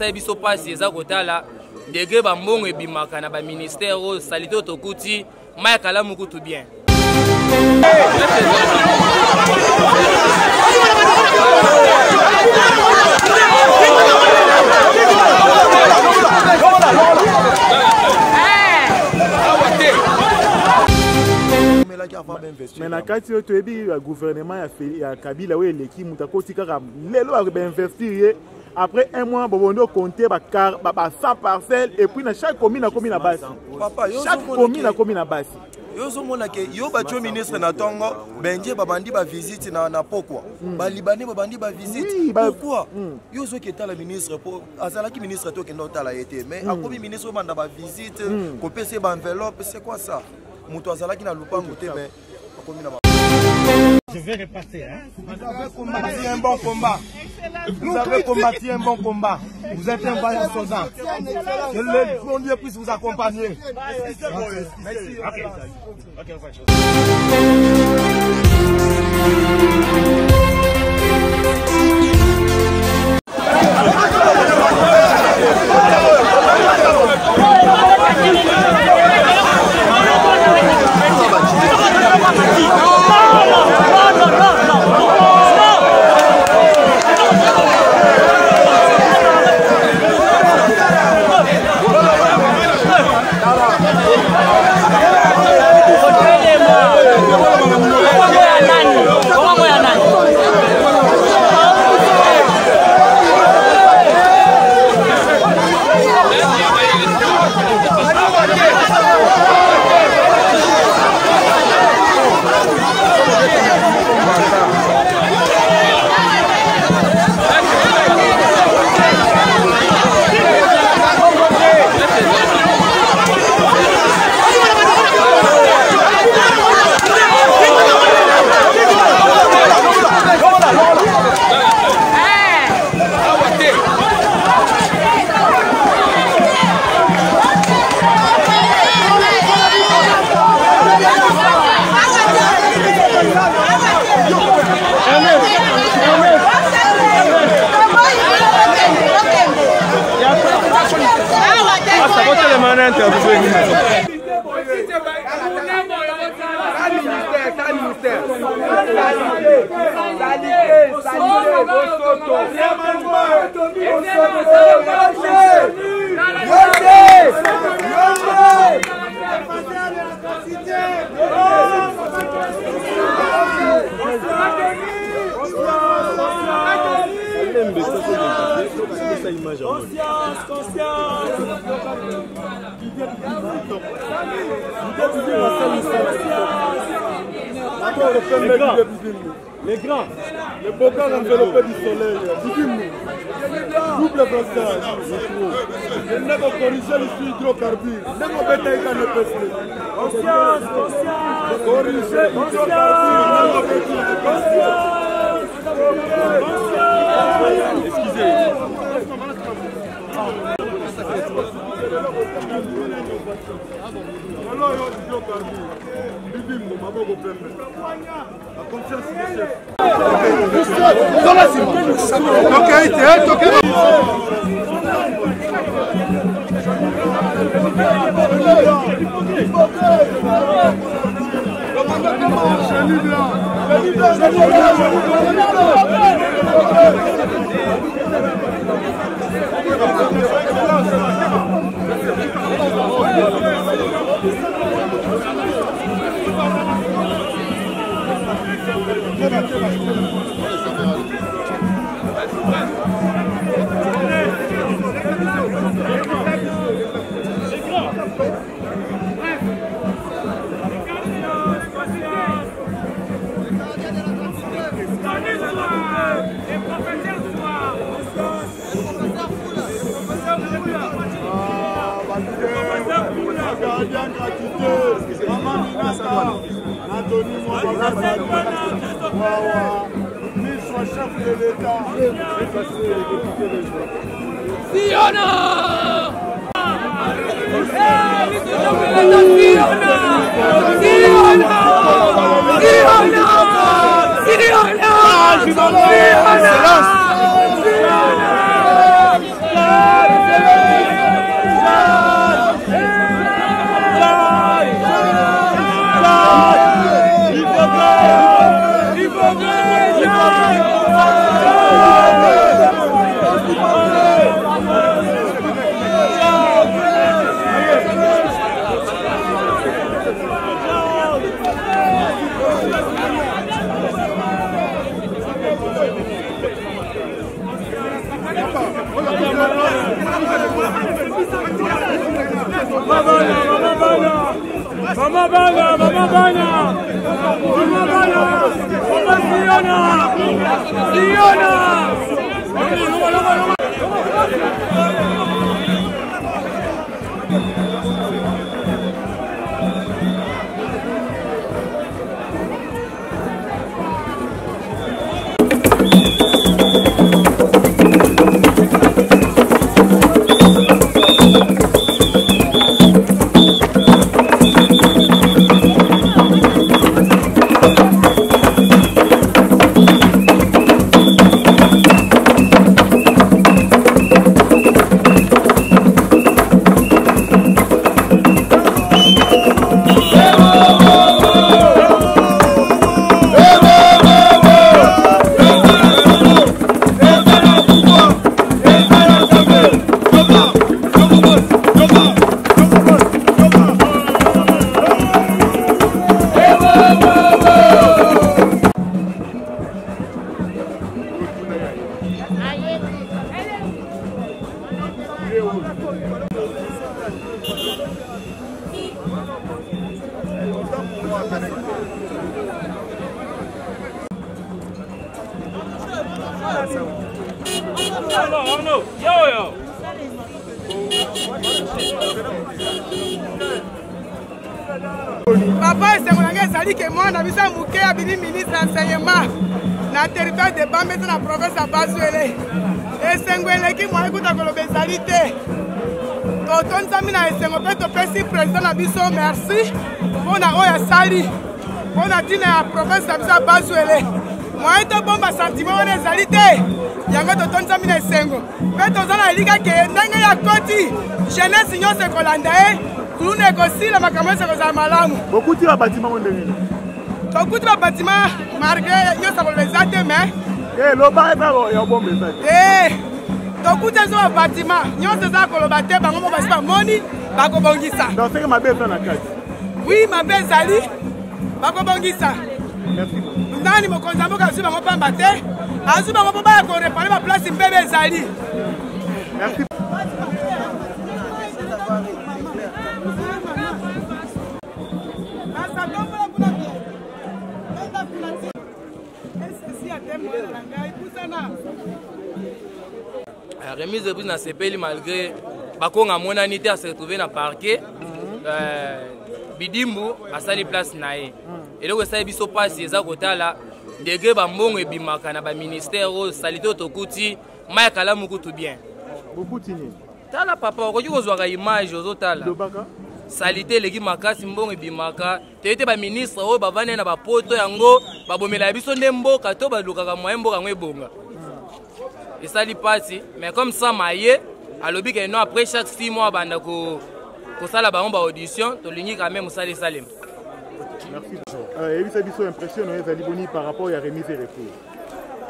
et biso pasi eza kotala degré bambongo ebimaka na ba ministère o salito tokuti maya kala mukutu bien. Mais na kati yo toyebi gouvernement ya Kabila we eleki muta koti kaka lelo ba investir après un mois bobondo compter ba 100 parcelles et puis na chaque commune na commune na base. Chaque commune na commune na base. Yo zo mona ke yo ba tio ministre na tongo benje babandi ba visite na pokwa. Ba libanais babandi ba visite. Pourquoi? Yo zo ke tala ministre pour azala ki ministre to ke no tala été mais akobi ministre banda ba visite ko pese ba enveloppe c'est quoi ça? Muto azala ki na lupango te mais akomi na. Je vais repasser. Hein? Vous avez combattu un bon combat. Vous avez combattu un bon combat. Vous êtes un vaillant soldat. Que le bon Dieu puisse vous accompagner. Merci. Ok, on va chose. Les grands, les bocaux enveloppés du soleil, double brassage, je n'ai pas corrigé le hydrocarbure, je n'ai pas bêté qu'à ne pas se conscience, corriger hydrocarbure, excusez. Silence. Papa Esengo ezali ke mwana biso muke abini ministre enseignement na territoire de Bambeta na province ya Bazuele. Esengo eleki mwa ekuta koloba ezali te. Totonzami na Esengo mpe topesi président na biso merci mpona oyo asali mpona ntina ya province na biso ya Bazuele. Mwa etobomba sentiment wana ezali te. Yango totonzami na Esengo mpe toza na elika ke ndenge ya koti jeunesse nyonso ekolanda ye. Nous négocions la makamose kozala malamu. Beaucoup de bâtiments ont donné. Beaucoup de bâtiments malgré yo ça les a te mais le bar est un bon message. beaucoup de bâtiments yo ça ko lo bate bango mo basi ba moni ba ko bongisa. Donc c'est que ma belle dans la case. Oui, ma belle Zali ba ko bongisa. Merci. Ndani mo konza mo ka su bango pamba te. Azu bango ba ko réparer ma place mbebe Zali. Merci. La remise de prix na sepeli malgré bakonga monani te a se retrouver na parquet. Bidimbu asali place na ye. Eloko esali biso pasi eza kotala degré bambongo ebimaka na ba ministère o salite tokuti maya kalamu kutu bien. Beaucoup tini. Tala papa okoki kozwaka image ozotala. Lobaka. Salite eleki makasi mbongo ebimaka te ba ministre oyo bavandi na bapoto yango babomela biso nde mboka to balukaka moye mboka yango ebonga. Esali pasi mais comme ça maye alobi que non après chaque 6 mois banda ko sala ba audition to lingi quand même sala salem. Merci. Et ça biso impression ezali boni par rapport à remise et reprise.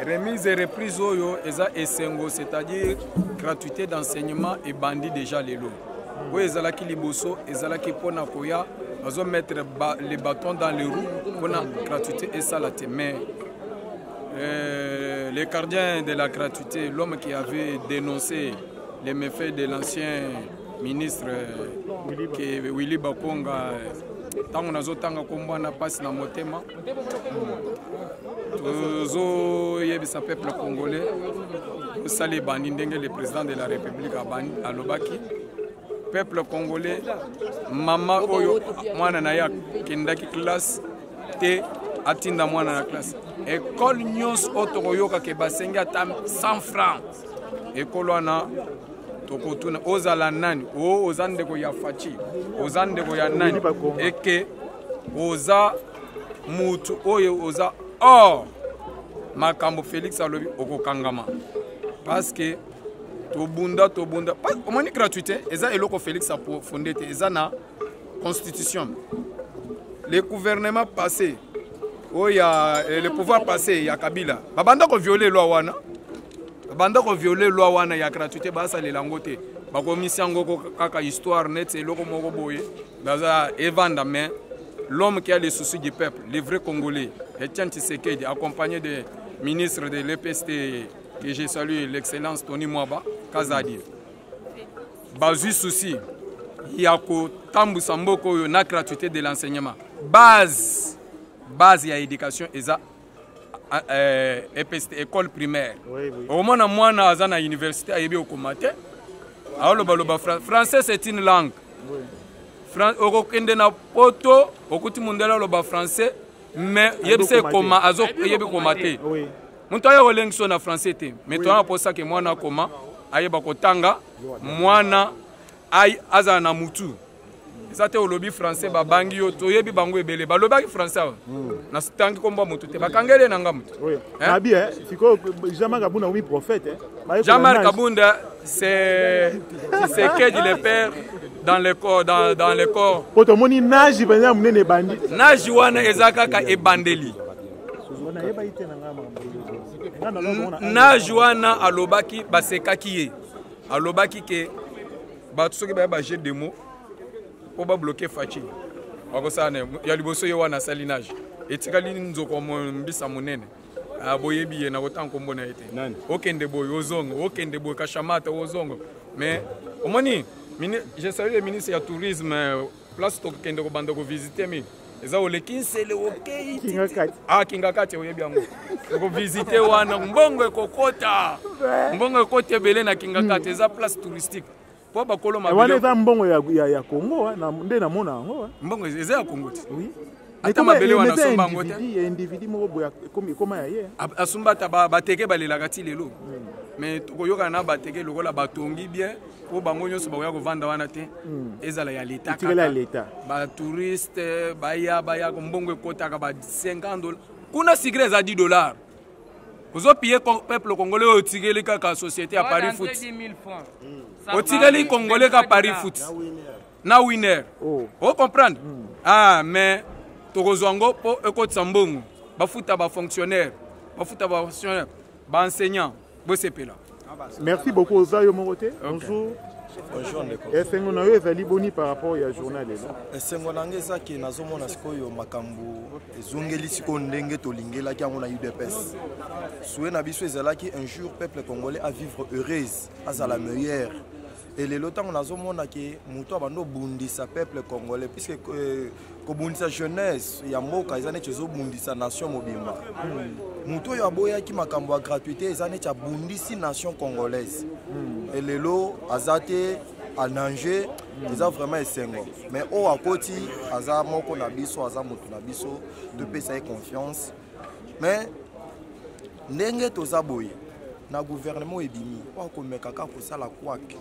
Remise et reprise oyo eza esengo, c'est-à-dire gratuité d'enseignement et bandi déjà les lots. Oui, ezalaki liboso, ezalaki pona koya, bazo mettre les bâtons dans les roues pour la gratuité et ça la mais les gardiens de la gratuité, l'homme qui avait dénoncé les méfaits de l'ancien ministre Willy Bakonga, tant nazo tanga kombana passe na motema. Tozo yebisa peuple congolais, sali bandi ndenge le président de la République à Lobaki. Peuple congolais, mama oyo mwana na ya kendaki classe te atinda mwana na classe. École nyos otoroyoka ke basenga tam 100 francs. École wana tokotuna ozala nani o ozande ko ya fachi ozande ko ya nani eke oza mutu oyo oza makambo Félix alobi okokangama parce que tobunda omoni gratuité eza eloko Félix a fondé te eza na constitution. Le gouvernement passé le pouvoir passé ya Kabila babanda ko violer loi wana ya gratuité basa le langote bakomisi yango kaka histoire net eloko moko boye baza evanda mais l'homme qui a les soucis du peuple, les vrais Congolais, Etienne Tshisekedi, accompagné des ministres de l'EPST que j'ai salué, l'excellence Tony Mwaba, Kazadi. Bazu souci, ya kotambusa mboka oyo na gratuité de l'enseignement. Base ya éducation eza EPST, école primaire. Au moins mwana aza na université ayebi okoma te. Aoloba français c'est une langue. Okokende na poto okuti mundela loba français mais yebise koma azo yebi koma te. Muntu ayo lengiso na français te. Mais toi pour ça que mwana koma ayeba kotanga mwana ay aza na mutu. Ça te olobi français babangi yo to yebi bango ebele balobaki français na tangi komba mutu te bakangele na ngamutu. Nabi siko Jean-Marc Kabunda oui prophète Jean-Marc Kabunda c'est que dit le père dans le corps dans le corps. Poto moni nage banya munene bandi. Nage wana ezaka ka ebandeli. Nage wana alobaki basekaki ye. Alobaki ke ba soki ba jet de mots pour ba bloquer Fachi. Wakosana ya liboso ye wana salinage. Etikali nzoko mbisa munene. Aboyebi ye na kotan kombo na ete. Okende boy ozongo, okende boy kashamata ozongo. Mais omoni je salue le ministre du tourisme place to kende ko banda ko visiter mais eza olekinsele okay. Kingakati oyebi yango. Ko visiter wana mbongo ekokota. Mbongo ekote bele na Kingakati eza place touristique. Po bakolo mabelo. Wana eza mbongo ya Congo na nde na mona yango. Mbongo eza ya Congo. Oui. Ata mabele wana somba ngote. Individu moko boya koma ya ye. Asumba ta bateke balela ti lelo. Mais tokoyoka na bateke lokola batongi bien po bango nyonso bakoya kovanda wana te. Ezala ya leta kaka. Ba touriste baya ko mbongo ekotaka ba $50. Kuna sigre za $10. Vous payez le peuple congolais au Tigeli kaka société à Paris Foot. Au Tigeli congolais à Paris Foot. Na winner. Vous comprenez? Ah mais Torozongo pour école Sambongo. Ba foot ba fonctionnaire. Ba foot ba fonctionnaire. Ba enseignant. Bo sepela. Merci beaucoup Zayo Moroté. Bonjour. Bonjour Ndeko. Est-ce que nous avons boni par rapport au journal là? Est-ce que nous avons que nazomona sikoyo makambo ezongeli siko ndenge tolingela ki ngona UDPS. Soué na biso ezalaki un jour peuple congolais à vivre heureuse, à la meilleure. Et les lotang nazomona que muto abando bundisa peuple congolais puisque ko bundisa jeunesse ya mboka ezane tzo bundisa nation mobimba. Muto yo aboya ki makambo ya gratuité ezane tza bundisi nation congolaise. Et les lots azate en danger, ils ont vraiment essengo. Mais au akoti aza moko na biso aza mutu na biso de pesa confiance. Mais ndenge toza boye na gouvernement ebimi kwa komeka ka kosala kwaki.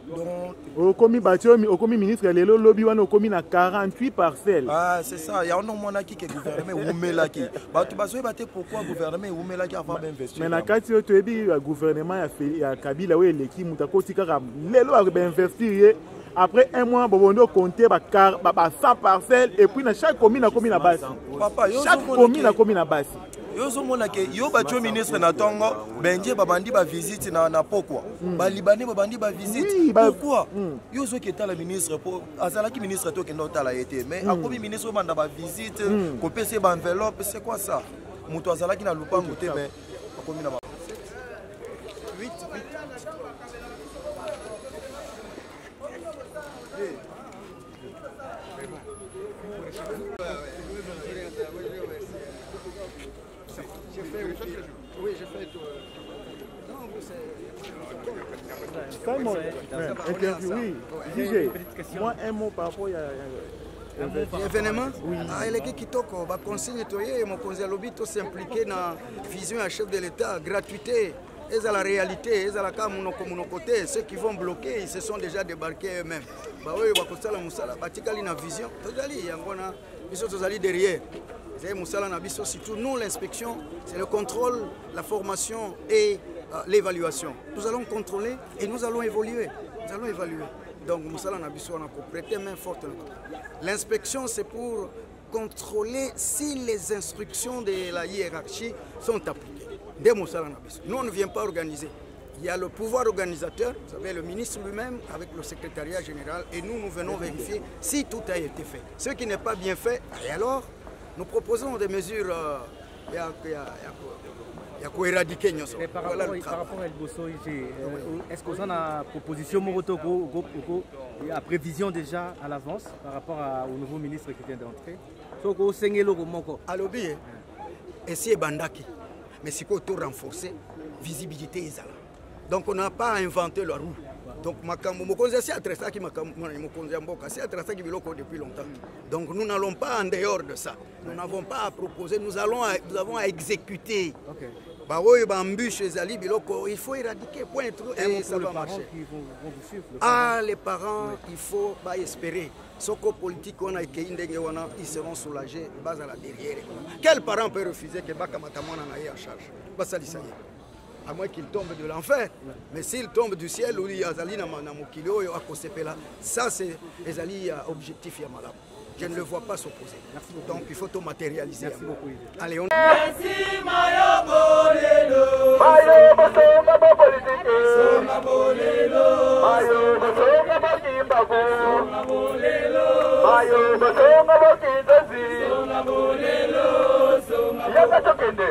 Donc okomi ministre lelo lobby wana okomi na 48 parcelles. Ah c'est ça, il y a un mona qui que gouvernement oumelaki. Batu baso baté pourquoi gouvernement oumelaki avant d'investir. Mais na kati yo toyebi gouvernement ya Kabila we leki mutakoti kaka lelo ba investir après un mois bobondo compter ba 100 parcelles et puis na chaque commune na base. Papa yo chaque commune na base. Yo zomona ke yo batyo ministre na tongo benje babandi ba visite na pokwa ba libanais babandi ba visite pourquoi yo zo keta la ministre pour azala ki ministre to kendo tala été mais akomi ministre banda ba visite ko pese ba enveloppe c'est quoi ça muto azala ki na lupango te mais akomi na 8 Oui, j'ai fait tout. Non, vous interview, oui. DJ, moi un mot par rapport à l'événement. Il est kitoko, ba consigne toye mon conseil lobby to s'impliquer dans vision à chef de l'État, gratuité. Et à la réalité, et à la côté, ceux qui vont bloquer, ils se sont déjà débarqués eux-mêmes. Bah oui, bah comme ça la musala, bah tika na vision, tozali yangona, ils sont tozali derrière. C'est musala na biso surtout nous l'inspection, c'est le contrôle, la formation et l'évaluation. Nous allons contrôler et nous allons évoluer. Nous allons évaluer. Donc musala na biso on a prêté main forte. L'inspection c'est pour contrôler si les instructions de la hiérarchie sont appliquées. Nous on ne vient pas organiser. Il y a le pouvoir organisateur, vous savez, le ministre lui-même avec le secrétariat général et nous venons vérifier si tout a été fait. Ce qui n'est pas bien fait, et alors nous proposons des mesures Il y a quoi éradiquer nous. Par rapport à Elboso, est-ce que vous avez une proposition à prévision déjà à l'avance par rapport au nouveau ministre qui vient d'entrer? Alors bien, ici est Bandaki, mais c'est pour tout renforcer, visibilité est là. Donc on n'a pas inventé la roue. Donc depuis longtemps. Donc nous n'allons pas en dehors de ça. Nous n'avons pas à proposer, nous avons à exécuter. Okay. Il faut éradiquer, point et ça va marcher. Les parents, il faut espérer. Soko politique, ils seront soulagés derrière. Quel parent peut refuser que Bakamatamon en aille en charge? À moins qu'il tombe de l'enfer. Mais s'il tombe du ciel, ça c'est les objectifs Yamala. Je ne le vois pas s'opposer. Donc il faut tout matérialiser. Merci beaucoup. Allez, on... Merci Mayo Bolelo. Mayo Bosonga politique. Songa Bolelo. Mayo Bosonga Bakimbago. Songa Bolelo. Mayo Bosonga Bakitazi. Songa Bolelo. Songa Yaka Chokende.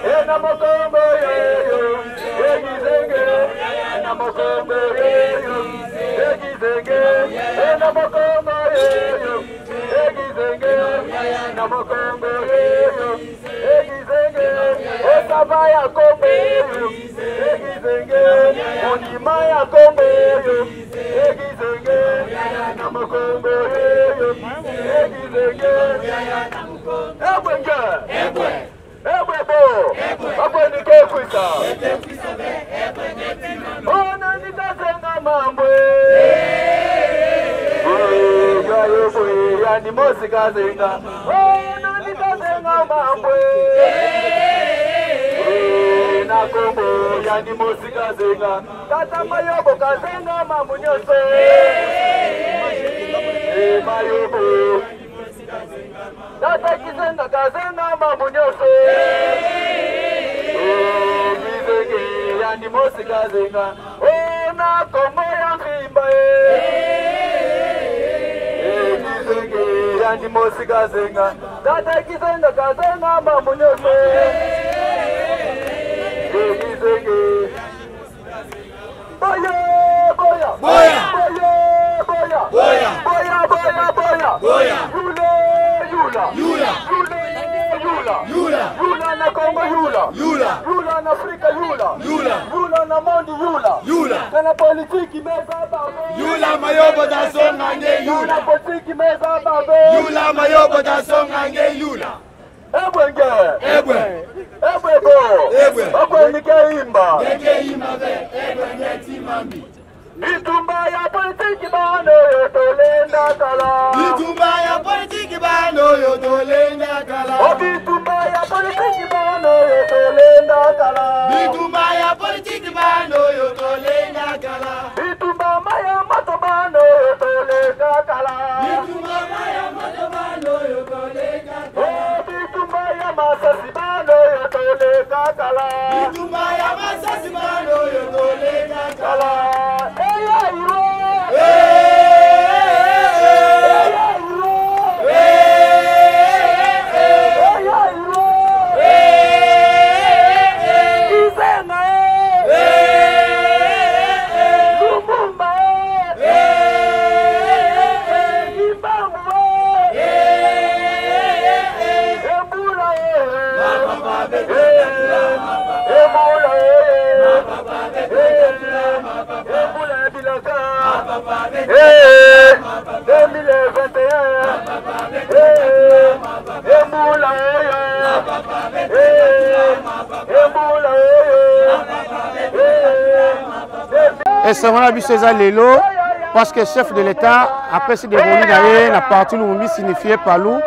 Ena Mokombo Yeyo. Egi Zenge. Ena Mokombo Yeyo. Egi Zenge. Ena Mokombo Yeyo. Egi Zenge. Ena Mokombo Yeyo. Egi Zenge. Ekabaya Kombo Yeyo. Egi Zenge. Onimaya Kombo Yeyo. Egi Zenge. Ena Mokombo Yeyo. Egi Zenge. Ebwenga. Ebwe. Ebwebo. Abwenike kwisa. Ona nitazenga mambwe. Yani mosika zenga. Ona nitazenga mambwe. Na Kongo yani mosika zenga. Tata mayobo kazenga mambo nyose. Mayobo. Tata kizenga kazenga mambo nyose. Kizenge yani mosika zenga. Na Kongo ya ngimba. Kizenge yani mosika zenga. Tata kizenga kazenga mambo nyose. Kizenge. Boya, boya, boya, boya, boya, boya, boya, boya, boya. Yula, yula, yula, yula, yula na Kongo yula, yula, yula na Afrika yula, yula, yula na monde yula, yula. Kana politiki meza babe, yula mayobo da songa nge yula. Kana politiki meza babe, yula mayobo da songa nge yula. Ebwenge, ebwe, ebwebo, ebwe, ebwe nikeimba, nikeimba be, ebwenge timambi. Itumba ya politiki bano yotolenda kala. Itumba ya politiki bano yotolenda kala. Itumba ya politiki bano yotolenda kala. Itumba ya politiki bano yotolenda kala. Itumba maya mato bano yotolenda kala. Itumba maya mato bano yotolenda kala. Itumba ya masasi bano yotolenda kala. Itumba ya masasi bano yotolenda kala. Et c'est mon avis lelo parce que chef de l'État après se déroulé dans la partie où signifié Palou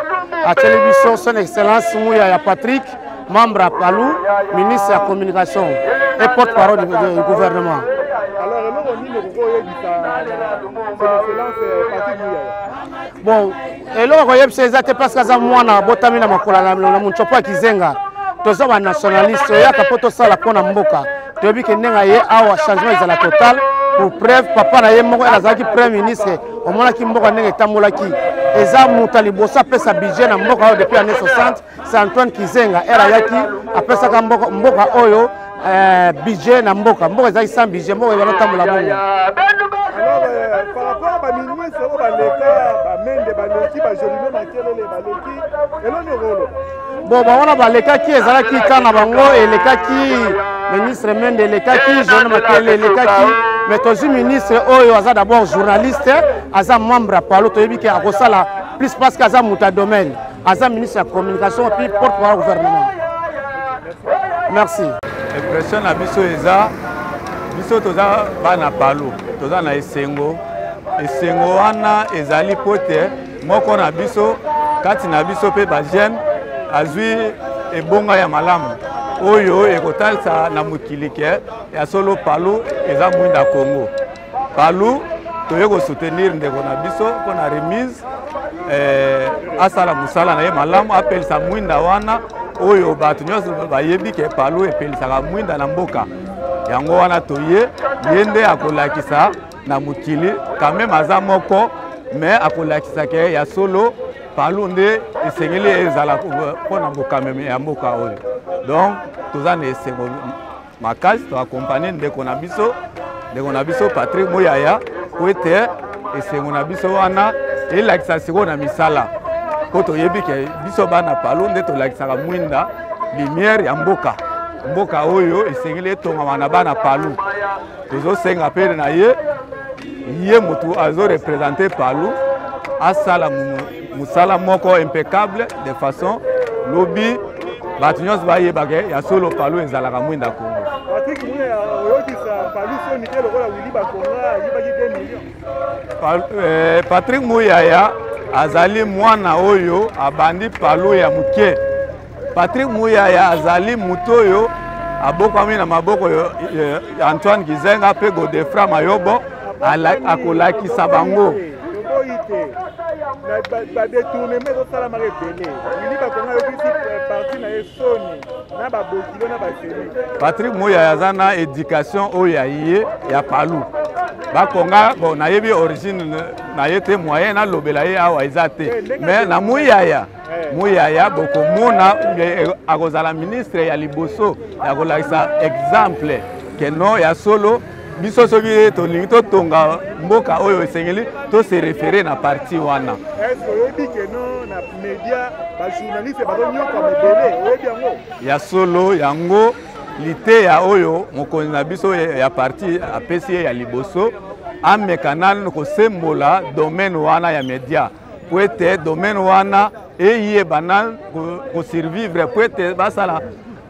à télévision son excellence Mouya Patrick membre à Palou ministre de la communication et porte-parole du gouvernement. Bon, et là on voyait c'est exact parce que ça moi na botami na makola na munchopa kizenga toza ba nationaliste ya kapoto sala pona mboka tobi ke nenga ye awa changement za la total pour preuve papa na ye moko azaki premier ministre omona ki mboka ndenge tamolaki eza moto liboso apesa budget na mboka oyo depuis année 60 c'est Antoine Kizenga era yaki apesaka mboka oyo budget na mboka ezali sans budget mboka ezali tambola bongo. Alors par rapport à ministre au baleka bamende baleki bajolino makelele baleki eloni rolo bon bawana balekaki ezalaki kana bango elekaki ministre mende elekaki jolino makelele elekaki mais tozwi ministre oyo aza d'abord journaliste aza membre ya palo toyebi ke akosala plus parce que aza muta domaine aza ministre ya communication puis porte-parole gouvernement. Merci. Impression na biso eza biso toza bana palo toza na esengo wana ezali pote moko na biso kati na biso pe ba jeune azwi ebonga ya malamu oyo ekotalisa na mokili ke ya solo palo eza mwinda Congo palo toye ko soutenir ndeko na biso mpona remise asala musala na ye malamu apelisa mwinda wana oyo bato nyonso bayebi ke palo epelisaka mwinda na mboka yango wana toye ye nde akolakisa na mokili quand même aza moko mais akolakisa ke ya solo palo nde esengeli ezala mpona bokameme ya mboka oyo donc toza na esengo makasi toakompagne ndeko na biso Patrick Muyaya po ete esengo na biso wana elakisa sikoyo na misala po toyebi ke biso bana palo nde tolakisaka mwinda lumière ya mboka oyo esengeli etongama na bana palo tozosenga mpe na ye motu azorepresente palo asala musala moko impeccable de façon lobi bato nyonso bayebaka ya solo palo ezalaka mwinda Congo. Patrick Muyaya oyokisa palo soni te lokola wili bakonga ayibaki 2 millions. Patrick Muyaya azali mwana oyo abandi palo ya muke. Patrick Muyaya azali mutu oyo abokwami na maboko Antoine Kizenga pe Godefroid Mayobo akolakisa bango. Patrick Muyaya aza na éducation oyo ya ye ya palu bakonga bon nayebi origine na ye te moyen nalobela ye awa eza te mais na Muyaya bokomona akozala ministre ya liboso ya kolakisa exemple keno ya solo biso soki tolingi totonga mboka oyo esengeli tose référé na parti wana. Ya solo yango lite ya oyo mokonzi na biso ya parti apesi ye ya liboso amekana kosembola domaine wana ya media po ete domaine wana eyebana kosurvivre po ete basala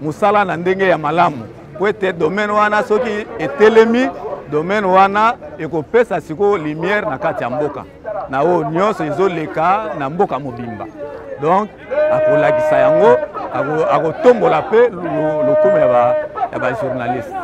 mosala na ndenge ya malamu po ete domaine wana soki etelemi domaine wana ekopesa siko lumière na kati ya mboka na oyo nyonso ezoleka na mboka mobimba donc akolakisa yango akotombola mpe lokumu ya ba journaliste.